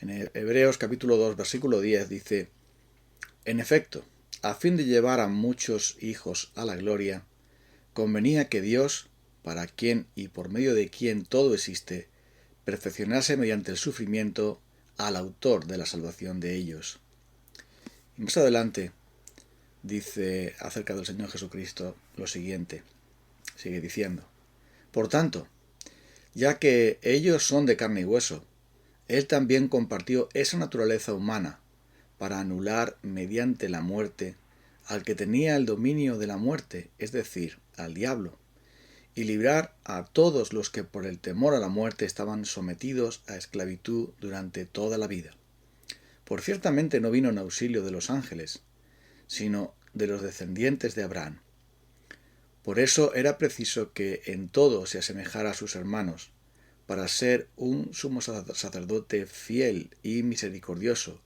En Hebreos capítulo 2, versículo 10 dice: En efecto, a fin de llevar a muchos hijos a la gloria, convenía que Dios, para quien y por medio de quien todo existe, perfeccionase mediante el sufrimiento al autor de la salvación de ellos. Y más adelante dice acerca del Señor Jesucristo lo siguiente, sigue diciendo: Por tanto, ya que ellos son de carne y hueso, Él también compartió esa naturaleza humana para anular mediante la muerte al que tenía el dominio de la muerte, es decir, al diablo, y librar a todos los que por el temor a la muerte estaban sometidos a esclavitud durante toda la vida. Por ciertamente no vino en auxilio de los ángeles, sino de los descendientes de Abraham. Por eso era preciso que en todo se asemejara a sus hermanos, para ser un sumo sacerdote fiel y misericordioso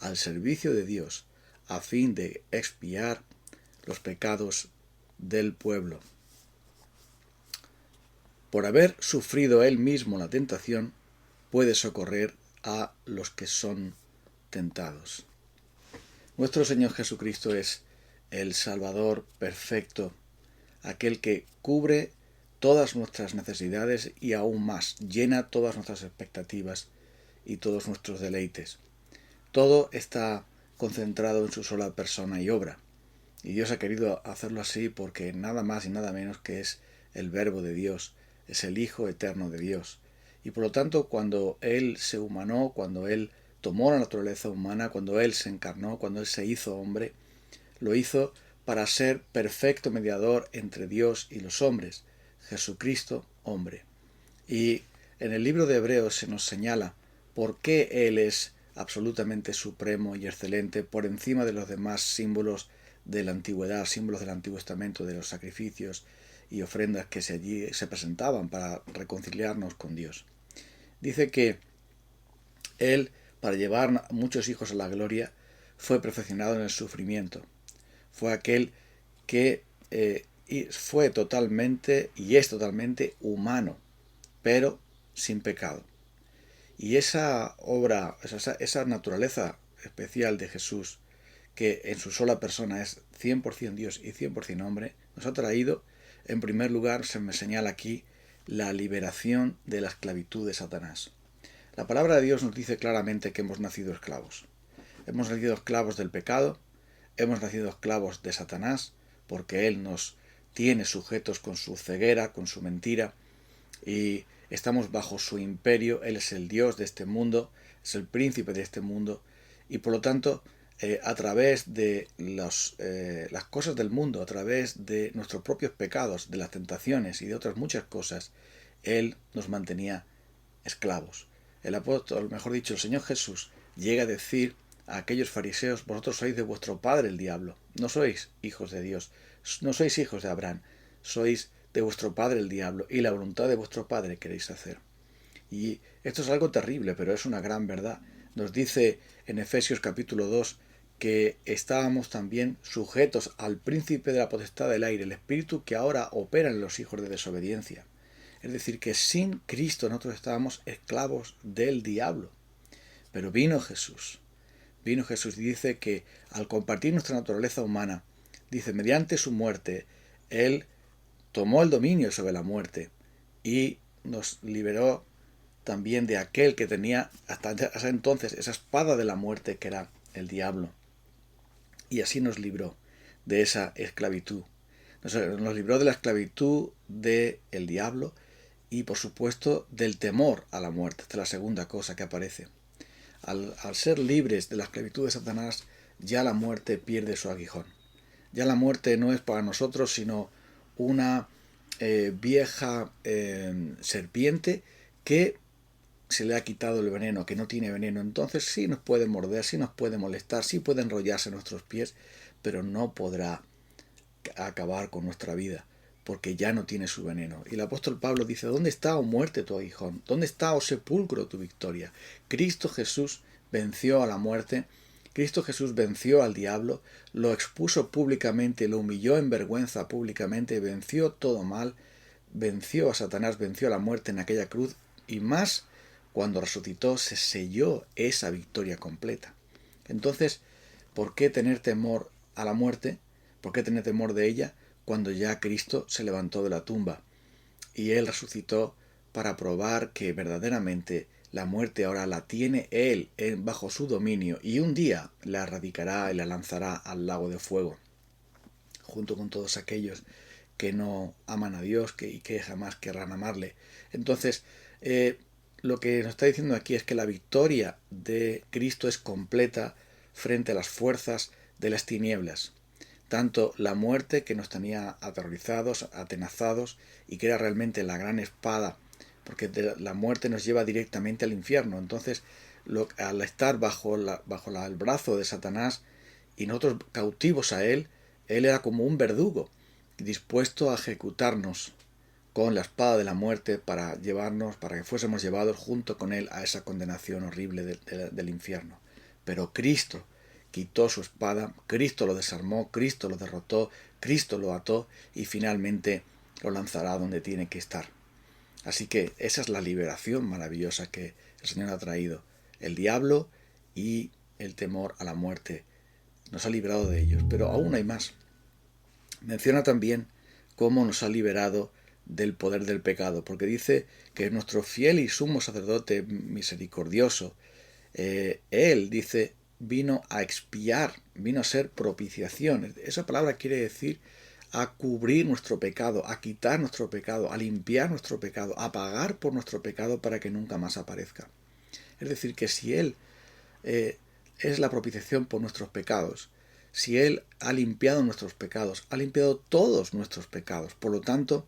al servicio de Dios, a fin de expiar los pecados del pueblo. Por haber sufrido él mismo la tentación, puede socorrer a los que son tentados. Nuestro Señor Jesucristo es el Salvador perfecto, aquel que cubre todas nuestras necesidades y aún más, llena todas nuestras expectativas y todos nuestros deleites. Todo está concentrado en su sola persona y obra. Y Dios ha querido hacerlo así porque nada más y nada menos que es el Verbo de Dios, es el Hijo eterno de Dios. Y por lo tanto, cuando Él se humanó, cuando Él tomó la naturaleza humana, cuando Él se encarnó, cuando Él se hizo hombre, lo hizo para ser perfecto mediador entre Dios y los hombres, Jesucristo, hombre. Y en el libro de Hebreos se nos señala por qué Él es absolutamente supremo y excelente por encima de los demás símbolos de la antigüedad, símbolos del Antiguo Testamento, de los sacrificios y ofrendas que allí se presentaban para reconciliarnos con Dios. Dice que Él, para llevar muchos hijos a la gloria, fue perfeccionado en el sufrimiento. Fue aquel que fue totalmente y es totalmente humano, pero sin pecado. Y esa obra, esa naturaleza especial de Jesús, que en su sola persona es 100% Dios y 100% hombre, nos ha traído, en primer lugar, se me señala aquí, la liberación de la esclavitud de Satanás. La palabra de Dios nos dice claramente que hemos nacido esclavos. Hemos nacido esclavos del pecado, hemos nacido esclavos de Satanás, porque Él nos tiene sujetos con su ceguera, con su mentira, y estamos bajo su imperio. Él es el Dios de este mundo, es el príncipe de este mundo, y por lo tanto, a través de las cosas del mundo, a través de nuestros propios pecados, de las tentaciones y de otras muchas cosas, Él nos mantenía esclavos. El apóstol, mejor dicho, el Señor Jesús, llega a decir a aquellos fariseos: vosotros sois de vuestro padre el diablo, no sois hijos de Dios, no sois hijos de Abraham, sois de vuestro padre el diablo, y la voluntad de vuestro padre queréis hacer. Y esto es algo terrible, pero es una gran verdad. Nos dice en Efesios capítulo 2 que estábamos también sujetos al príncipe de la potestad del aire, el espíritu que ahora opera en los hijos de desobediencia. Es decir, que sin Cristo nosotros estábamos esclavos del diablo. Pero vino Jesús y dice que al compartir nuestra naturaleza humana, dice, mediante su muerte, Él tomó el dominio sobre la muerte y nos liberó también de aquel que tenía hasta entonces esa espada de la muerte que era el diablo. Y así nos libró de esa esclavitud. Nos libró de la esclavitud del diablo y, por supuesto, del temor a la muerte. Esta es la segunda cosa que aparece. Al ser libres de la esclavitud de Satanás, ya la muerte pierde su aguijón. Ya la muerte no es para nosotros sino una vieja serpiente que se le ha quitado el veneno, que no tiene veneno. Entonces sí nos puede morder, sí nos puede molestar, sí puede enrollarse en nuestros pies, pero no podrá acabar con nuestra vida, porque ya no tiene su veneno. Y el apóstol Pablo dice: ¿dónde está, oh muerte, tu aguijón? ¿Dónde está, oh sepulcro, tu victoria? Cristo Jesús venció a la muerte, Cristo Jesús venció al diablo, lo expuso públicamente, lo humilló en vergüenza públicamente, venció todo mal, venció a Satanás, venció a la muerte en aquella cruz, y más cuando resucitó, se selló esa victoria completa. Entonces, ¿por qué tener temor a la muerte? ¿Por qué tener temor de ella cuando ya Cristo se levantó de la tumba y Él resucitó para probar que verdaderamente la muerte ahora la tiene Él bajo su dominio y un día la erradicará y la lanzará al lago de fuego, junto con todos aquellos que no aman a Dios y que jamás querrán amarle? Entonces, lo que nos está diciendo aquí es que la victoria de Cristo es completa frente a las fuerzas de las tinieblas. Tanto la muerte, que nos tenía aterrorizados, atenazados, y que era realmente la gran espada, porque la muerte nos lleva directamente al infierno. Entonces, al estar bajo el brazo de Satanás y nosotros cautivos a él era como un verdugo, dispuesto a ejecutarnos con la espada de la muerte para que fuésemos llevados junto con él a esa condenación horrible del infierno. Pero Cristo quitó su espada, Cristo lo desarmó, Cristo lo derrotó, Cristo lo ató y finalmente lo lanzará donde tiene que estar. Así que esa es la liberación maravillosa que el Señor ha traído. El diablo y el temor a la muerte nos ha librado de ellos, pero aún hay más. Menciona también cómo nos ha liberado del poder del pecado, porque dice que nuestro fiel y sumo sacerdote misericordioso, él dice, vino a expiar, vino a ser propiciación. Esa palabra quiere decir a cubrir nuestro pecado, a quitar nuestro pecado, a limpiar nuestro pecado, a pagar por nuestro pecado para que nunca más aparezca. Es decir, que si Él es la propiciación por nuestros pecados, si Él ha limpiado nuestros pecados, ha limpiado todos nuestros pecados, por lo tanto,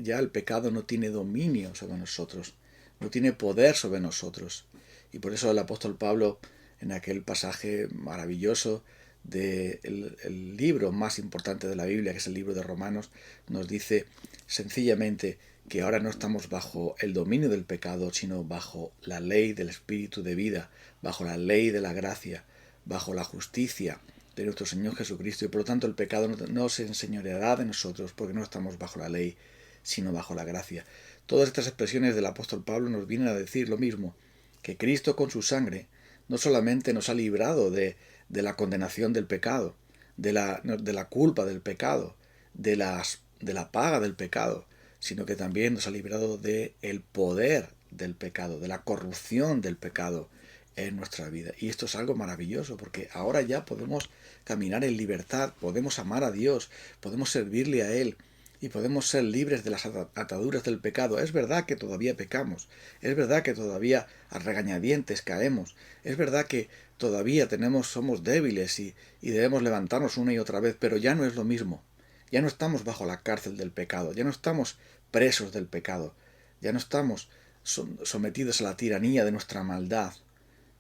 ya el pecado no tiene dominio sobre nosotros, no tiene poder sobre nosotros. Y por eso el apóstol Pablo, en aquel pasaje maravilloso del libro más importante de la Biblia, que es el libro de Romanos, nos dice sencillamente que ahora no estamos bajo el dominio del pecado, sino bajo la ley del Espíritu de vida, bajo la ley de la gracia, bajo la justicia de nuestro Señor Jesucristo, y por lo tanto el pecado no se enseñoreará de nosotros porque no estamos bajo la ley, sino bajo la gracia. Todas estas expresiones del apóstol Pablo nos vienen a decir lo mismo, que Cristo con su sangre no solamente nos ha librado de la condenación del pecado, de la culpa del pecado, de la paga del pecado, sino que también nos ha librado del poder del pecado, de la corrupción del pecado en nuestra vida. Y esto es algo maravilloso, porque ahora ya podemos caminar en libertad, podemos amar a Dios, podemos servirle a Él y podemos ser libres de las ataduras del pecado. Es verdad que todavía pecamos, es verdad que todavía a regañadientes caemos, es verdad que todavía somos débiles y debemos levantarnos una y otra vez, pero ya no es lo mismo. Ya no estamos bajo la cárcel del pecado, ya no estamos presos del pecado, ya no estamos sometidos a la tiranía de nuestra maldad.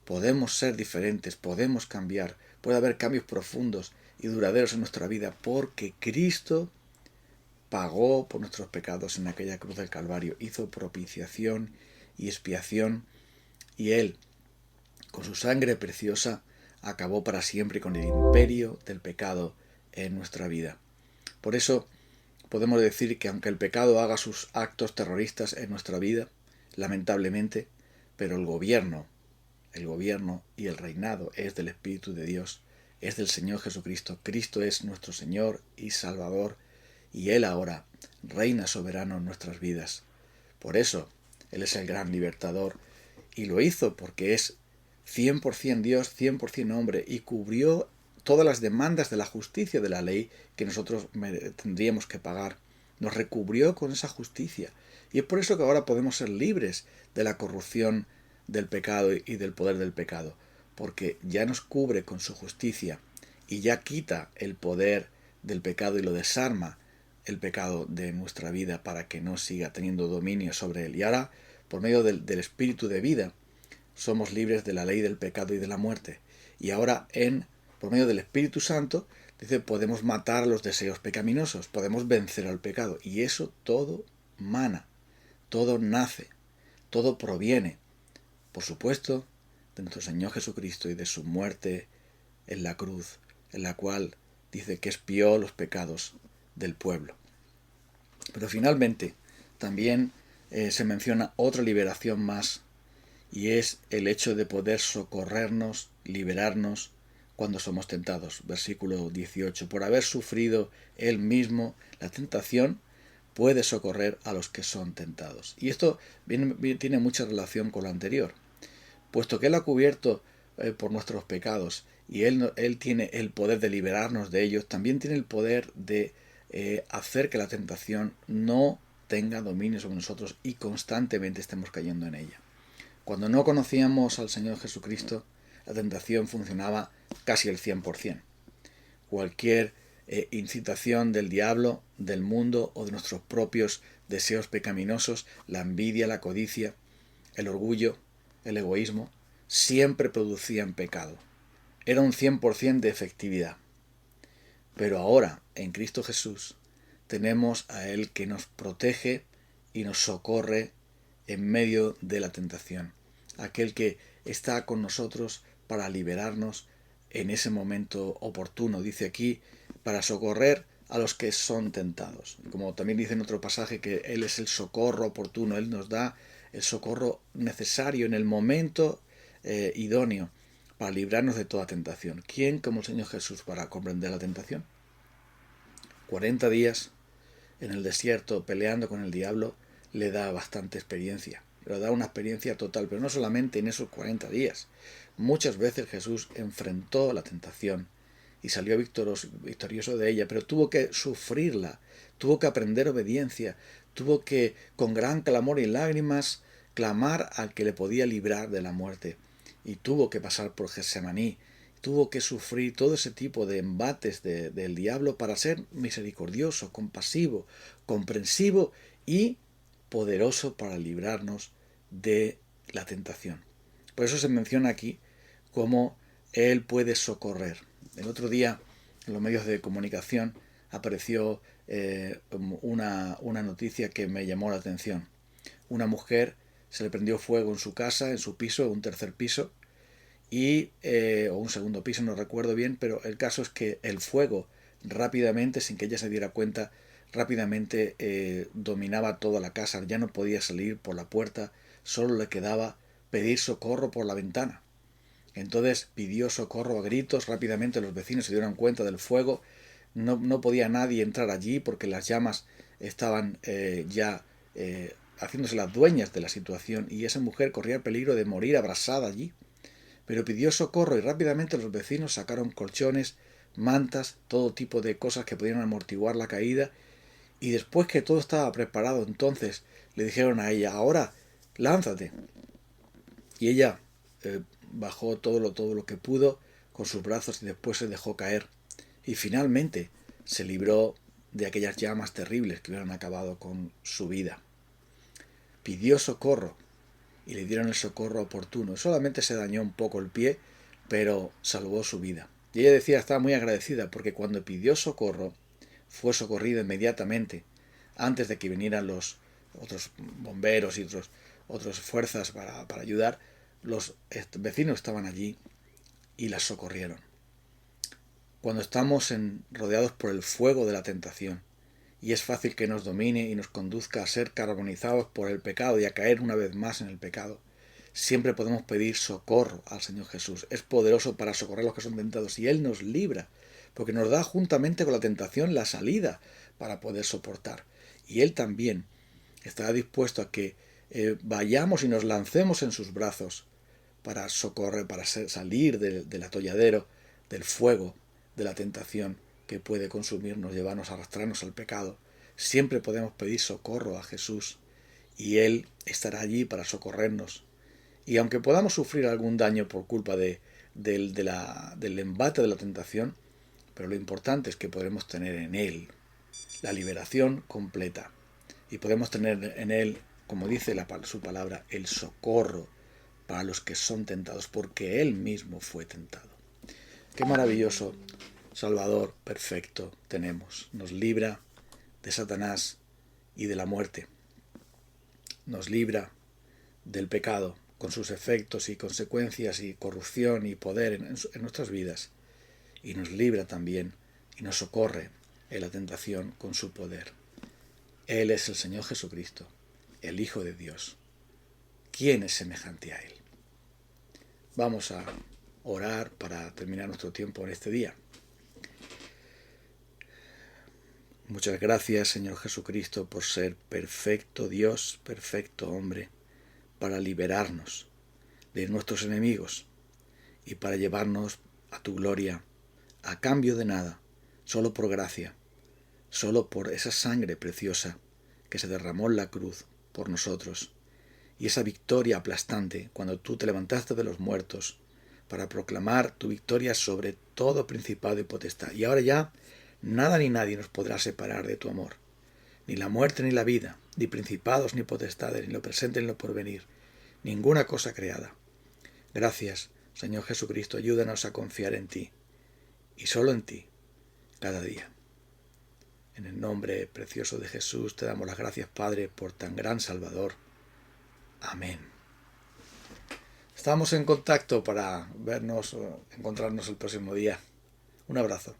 Podemos ser diferentes, podemos cambiar, puede haber cambios profundos y duraderos en nuestra vida porque Cristo pagó por nuestros pecados en aquella cruz del Calvario, hizo propiciación y expiación y Él, con su sangre preciosa, acabó para siempre con el imperio del pecado en nuestra vida. Por eso podemos decir que aunque el pecado haga sus actos terroristas en nuestra vida, lamentablemente, pero el gobierno y el reinado es del Espíritu de Dios, es del Señor Jesucristo. Cristo es nuestro Señor y Salvador, y Él ahora reina soberano en nuestras vidas. Por eso, Él es el gran libertador, y lo hizo porque es 100% Dios, 100% hombre, y cubrió todas las demandas de la justicia de la ley que nosotros tendríamos que pagar. Nos recubrió con esa justicia, y es por eso que ahora podemos ser libres de la corrupción del pecado y del poder del pecado, porque ya nos cubre con su justicia y ya quita el poder del pecado y lo desarma el pecado de nuestra vida para que no siga teniendo dominio sobre él. Y ahora, por medio del Espíritu de vida, somos libres de la ley del pecado y de la muerte. Y ahora, por medio del Espíritu Santo, dice, podemos matar los deseos pecaminosos, podemos vencer al pecado. Y eso todo mana, todo nace, todo proviene, por supuesto, de nuestro Señor Jesucristo y de su muerte en la cruz, en la cual dice que expió los pecados del pueblo. Pero finalmente, también se menciona otra liberación más, y es el hecho de poder socorrernos, liberarnos cuando somos tentados. Versículo 18. Por haber sufrido él mismo la tentación, puede socorrer a los que son tentados. Y esto tiene mucha relación con lo anterior. Puesto que él ha cubierto por nuestros pecados y él tiene el poder de liberarnos de ellos, también tiene el poder de hacer que la tentación no tenga dominio sobre nosotros y constantemente estemos cayendo en ella. Cuando no conocíamos al Señor Jesucristo, la tentación funcionaba casi el 100%. Cualquier incitación del diablo, del mundo o de nuestros propios deseos pecaminosos, la envidia, la codicia, el orgullo, el egoísmo, siempre producían pecado. Era un 100% de efectividad. Pero ahora, en Cristo Jesús, tenemos a Él que nos protege y nos socorre en medio de la tentación. Aquel que está con nosotros para liberarnos en ese momento oportuno, dice aquí, para socorrer a los que son tentados. Como también dice en otro pasaje que Él es el socorro oportuno, Él nos da el socorro necesario en el momento idóneo para librarnos de toda tentación. ¿Quién como el Señor Jesús para comprender la tentación? 40 días en el desierto peleando con el diablo le da bastante experiencia, pero da una experiencia total, pero no solamente en esos 40 días. Muchas veces Jesús enfrentó la tentación y salió victorioso de ella, pero tuvo que sufrirla, tuvo que aprender obediencia, tuvo que, con gran clamor y lágrimas, clamar al que le podía librar de la muerte, y tuvo que pasar por Getsemaní, tuvo que sufrir todo ese tipo de embates del diablo para ser misericordioso, compasivo, comprensivo y poderoso para librarnos de la tentación. Por eso se menciona aquí cómo Él puede socorrer. El otro día, en los medios de comunicación, apareció una noticia que me llamó la atención. Una mujer se le prendió fuego en su casa, en su piso, un tercer piso, o un segundo piso, no recuerdo bien, pero el caso es que el fuego rápidamente, sin que ella se diera cuenta, rápidamente dominaba toda la casa, ya no podía salir por la puerta, solo le quedaba pedir socorro por la ventana. Entonces pidió socorro a gritos, rápidamente los vecinos se dieron cuenta del fuego, no podía nadie entrar allí porque las llamas estaban ya haciéndose las dueñas de la situación y esa mujer corría el peligro de morir abrasada allí. Pero pidió socorro y rápidamente los vecinos sacaron colchones, mantas, todo tipo de cosas que pudieran amortiguar la caída, y después que todo estaba preparado, entonces le dijeron a ella: ahora lánzate. Y ella bajó todo lo que pudo con sus brazos y después se dejó caer. Y finalmente se libró de aquellas llamas terribles que hubieran acabado con su vida. Pidió socorro y le dieron el socorro oportuno. Solamente se dañó un poco el pie, pero salvó su vida. Y ella decía, estaba muy agradecida porque cuando pidió socorro fue socorrida inmediatamente, antes de que vinieran los otros bomberos y otras fuerzas para ayudar. Los vecinos estaban allí y las socorrieron. Cuando estamos rodeados por el fuego de la tentación, y es fácil que nos domine y nos conduzca a ser carbonizados por el pecado y a caer una vez más en el pecado, siempre podemos pedir socorro al Señor Jesús. Es poderoso para socorrer a los que son tentados y Él nos libra, porque nos da juntamente con la tentación la salida para poder soportar. Y Él también estará dispuesto a que vayamos y nos lancemos en sus brazos para socorrer, para salir del atolladero, del fuego, de la tentación que puede consumirnos, llevarnos, arrastrarnos al pecado. Siempre podemos pedir socorro a Jesús y Él estará allí para socorrernos. Y aunque podamos sufrir algún daño por culpa del embate de la tentación, pero lo importante es que podremos tener en Él la liberación completa. Y podemos tener en Él, como dice su palabra, el socorro para los que son tentados, porque Él mismo fue tentado. Qué maravilloso Salvador perfecto tenemos. Nos libra de Satanás y de la muerte. Nos libra del pecado, con sus efectos y consecuencias y corrupción y poder en nuestras vidas. Y nos libra también y nos socorre en la tentación con su poder. Él es el Señor Jesucristo. el Hijo de Dios. ¿Quién es semejante a Él? Vamos a orar para terminar nuestro tiempo en este día. Muchas gracias, Señor Jesucristo, por ser perfecto Dios, perfecto hombre, para liberarnos de nuestros enemigos y para llevarnos a tu gloria, a cambio de nada, solo por gracia, solo por esa sangre preciosa que se derramó en la cruz por nosotros, y esa victoria aplastante cuando tú te levantaste de los muertos para proclamar tu victoria sobre todo principado y potestad. Y ahora ya nada ni nadie nos podrá separar de tu amor, ni la muerte ni la vida, ni principados ni potestades, ni lo presente ni lo porvenir, ninguna cosa creada. Gracias, Señor Jesucristo, ayúdanos a confiar en ti, y solo en ti, cada día. En el nombre precioso de Jesús te damos las gracias, Padre, por tan gran Salvador. Amén. Estamos en contacto para vernos o encontrarnos el próximo día. Un abrazo.